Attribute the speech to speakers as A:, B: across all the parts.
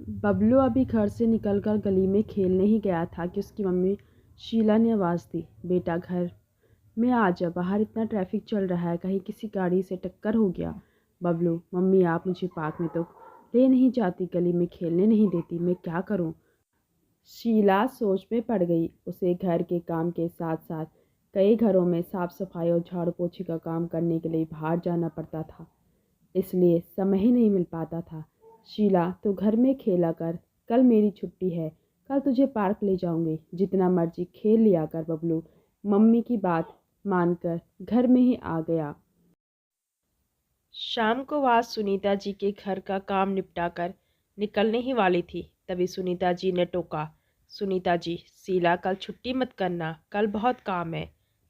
A: बबलू अभी घर से निकलकर गली में खेलने ही गया था कि उसकी मम्मी शीला ने आवाज़ दी, बेटा घर में आ जा, बाहर इतना ट्रैफिक चल रहा है, कहीं किसी गाड़ी से टक्कर हो गया। बबलू, मम्मी आप मुझे पार्क में तो ले नहीं जाती, गली में खेलने नहीं देती, मैं क्या करूं? शीला सोच में पड़ गई। उसे घर के काम के साथ साथ कई घरों में साफ सफाई और झाड़ू पोछे का काम करने के लिए बाहर जाना पड़ता था, इसलिए समय ही नहीं मिल पाता था। शीला, तू घर में खेला कर, कल मेरी छुट्टी है, कल तुझे पार्क ले जाऊंगी, जितना मर्जी खेल लिया कर। बबलू मम्मी की बात मानकर घर में ही आ गया। शाम को वह सुनीता जी के घर का काम निपटाकर निकलने ही वाली थी, तभी सुनीता जी ने टोका, सुनीता जी, शीला कल छुट्टी मत करना, कल बहुत काम है,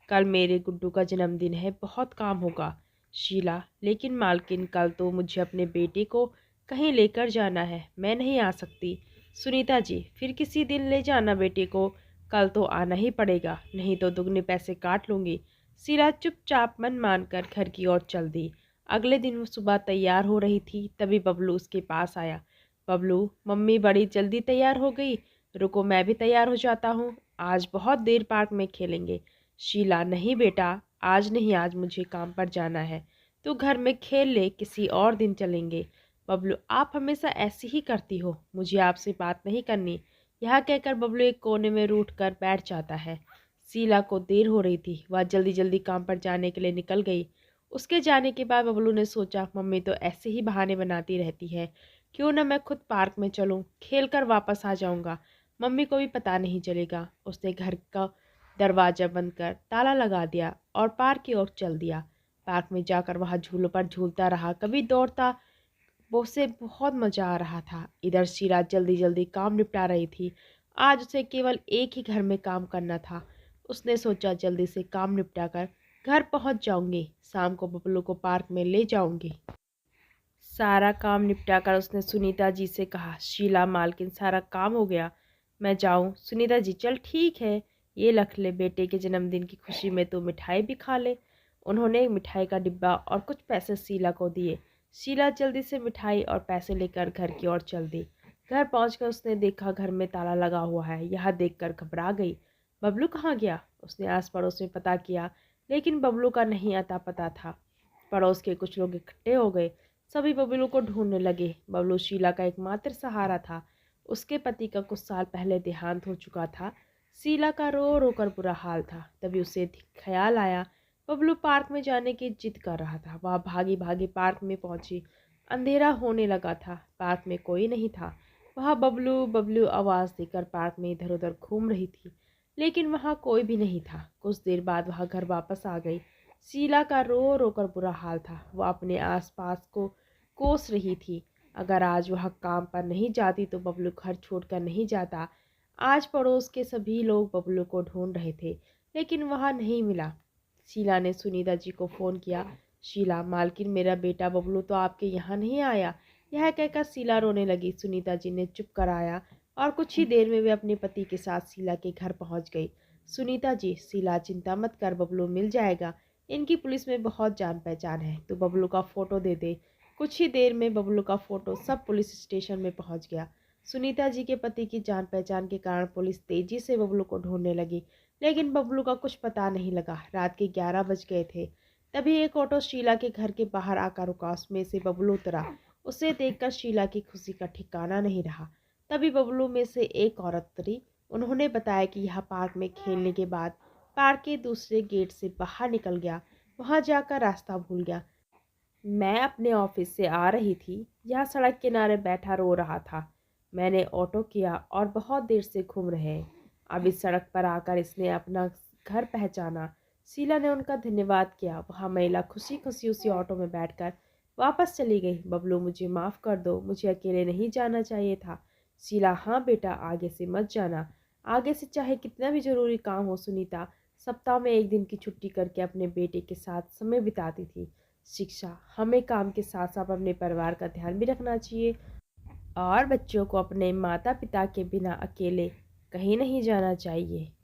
A: कल मेरे गुड्डू का जन्मदिन है, बहुत काम होगा। शीला, लेकिन मालकिन कल तो मुझे अपने बेटे को कहीं लेकर जाना है, मैं नहीं आ सकती। सुनीता जी, फिर किसी दिन ले जाना बेटे को, कल तो आना ही पड़ेगा, नहीं तो दुगने पैसे काट लूँगी। शीला चुपचाप मन मानकर घर की ओर चल दी। अगले दिन वो सुबह तैयार हो रही थी, तभी बबलू उसके पास आया। बबलू, मम्मी बड़ी जल्दी तैयार हो गई, रुको मैं भी तैयार हो जाता हूँ, आज बहुत देर पार्क में खेलेंगे। शीला, नहीं बेटा, आज नहीं, आज मुझे काम पर जाना है, तू घर में खेल ले, किसी और दिन चलेंगे। बबलू, आप हमेशा ऐसी ही करती हो, मुझे आपसे बात नहीं करनी। यह कहकर बबलू एक कोने में रूठ कर बैठ जाता है। शीला को देर हो रही थी, वह जल्दी जल्दी काम पर जाने के लिए निकल गई। उसके जाने के बाद बबलू ने सोचा, मम्मी तो ऐसे ही बहाने बनाती रहती है, क्यों ना मैं खुद पार्क में चलूं, खेल कर वापस आ जाऊंगा, मम्मी को भी पता नहीं चलेगा। उसने घर का दरवाज़ा बंद कर ताला लगा दिया और पार्क की ओर चल दिया। पार्क में जाकर वह झूलों पर झूलता रहा, कभी दौड़ता, वो उसे बहुत मज़ा आ रहा था। इधर शीला जल्दी जल्दी काम निपटा रही थी, आज उसे केवल एक ही घर में काम करना था। उसने सोचा, जल्दी से काम निपटा कर घर पहुंच जाऊंगी, शाम को बबलू को पार्क में ले जाऊंगी। सारा काम निपटा कर उसने सुनीता जी से कहा, शीला मालकिन सारा काम हो गया, मैं जाऊं? सुनीता जी, चल ठीक है, ये रख ले, बेटे के जन्मदिन की खुशी में तू मिठाई भी खा ले। उन्होंने एक मिठाई का डिब्बा और कुछ पैसे शीला को दिए। शीला जल्दी से मिठाई और पैसे लेकर घर की ओर चल दी। घर पहुंचकर उसने देखा घर में ताला लगा हुआ है। यह देखकर घबरा गई। बबलू कहाँ गया? उसने आस पड़ोस में पता किया, लेकिन बबलू का नहीं आता पता था। पड़ोस के कुछ लोग इकट्ठे हो गए, सभी बबलू को ढूंढने लगे। बबलू शीला का एकमात्र सहारा था। उसके पति का कुछ साल पहले देहांत हो चुका था। शीला का रो रो कर बुरा हाल था। तभी उसे ख्याल आया, बबलू पार्क में जाने की जिद कर रहा था। वह भागी भागी पार्क में पहुंची। अंधेरा होने लगा था, पार्क में कोई नहीं था। वह बबलू बबलू आवाज़ देकर पार्क में इधर उधर घूम रही थी, लेकिन वहाँ कोई भी नहीं था। कुछ देर बाद वह घर वापस आ गई। शीला का रो रो कर बुरा हाल था। वह अपने आसपास को कोस रही थी। अगर आज वह काम पर नहीं जाती तो बबलू घर छोड़कर नहीं जाता। आज पड़ोस के सभी लोग बबलू को ढूंढ रहे थे, लेकिन वह नहीं मिला। शीला ने सुनीता जी को फ़ोन किया, शीला मालकिन, मेरा बेटा बबलू तो आपके यहाँ नहीं आया। यह कहकर शीला रोने लगी। सुनीता जी ने चुप कराया और कुछ ही देर में वे अपने पति के साथ शीला के घर पहुँच गई। सुनीता जी, शीला चिंता मत कर, बबलू मिल जाएगा, इनकी पुलिस में बहुत जान पहचान है, तो बबलू का फ़ोटो दे दे। कुछ ही देर में बबलू का फ़ोटो सब पुलिस स्टेशन में पहुंच गया। सुनीता जी के पति की जान पहचान के कारण पुलिस तेजी से बबलू को ढूंढने लगी, लेकिन बबलू का कुछ पता नहीं लगा। रात के 11 बज गए थे। तभी एक ऑटो शीला के घर के बाहर आकर रुका। उसमें से बबलू उतरा। उसे देखकर शीला की खुशी का ठिकाना नहीं रहा। तभी बबलू में से एक औरत उतरी। उन्होंने बताया कि यह पार्क में खेलने के बाद पार्क के दूसरे गेट से बाहर निकल गया, वहां जाकर रास्ता भूल गया। मैं अपने ऑफिस से आ रही थी, यह सड़क किनारे बैठा रो रहा था। मैंने ऑटो किया और बहुत देर से घूम रहे हैं। अब इस सड़क पर आकर इसने अपना घर पहचाना। शीला ने उनका धन्यवाद किया। वह महिला खुशी खुशी उसी ऑटो में बैठकर वापस चली गई। बबलू, मुझे माफ़ कर दो, मुझे अकेले नहीं जाना चाहिए था। शीला, हाँ बेटा, आगे से मत जाना, आगे से चाहे कितना भी ज़रूरी काम हो। सुनीता सप्ताह में एक दिन की छुट्टी करके अपने बेटे के साथ समय बिताती थी। शिक्षा, हमें काम के साथ साथ अपने परिवार का ध्यान भी रखना चाहिए और बच्चों को अपने माता पिता के बिना अकेले कहीं नहीं जाना चाहिए।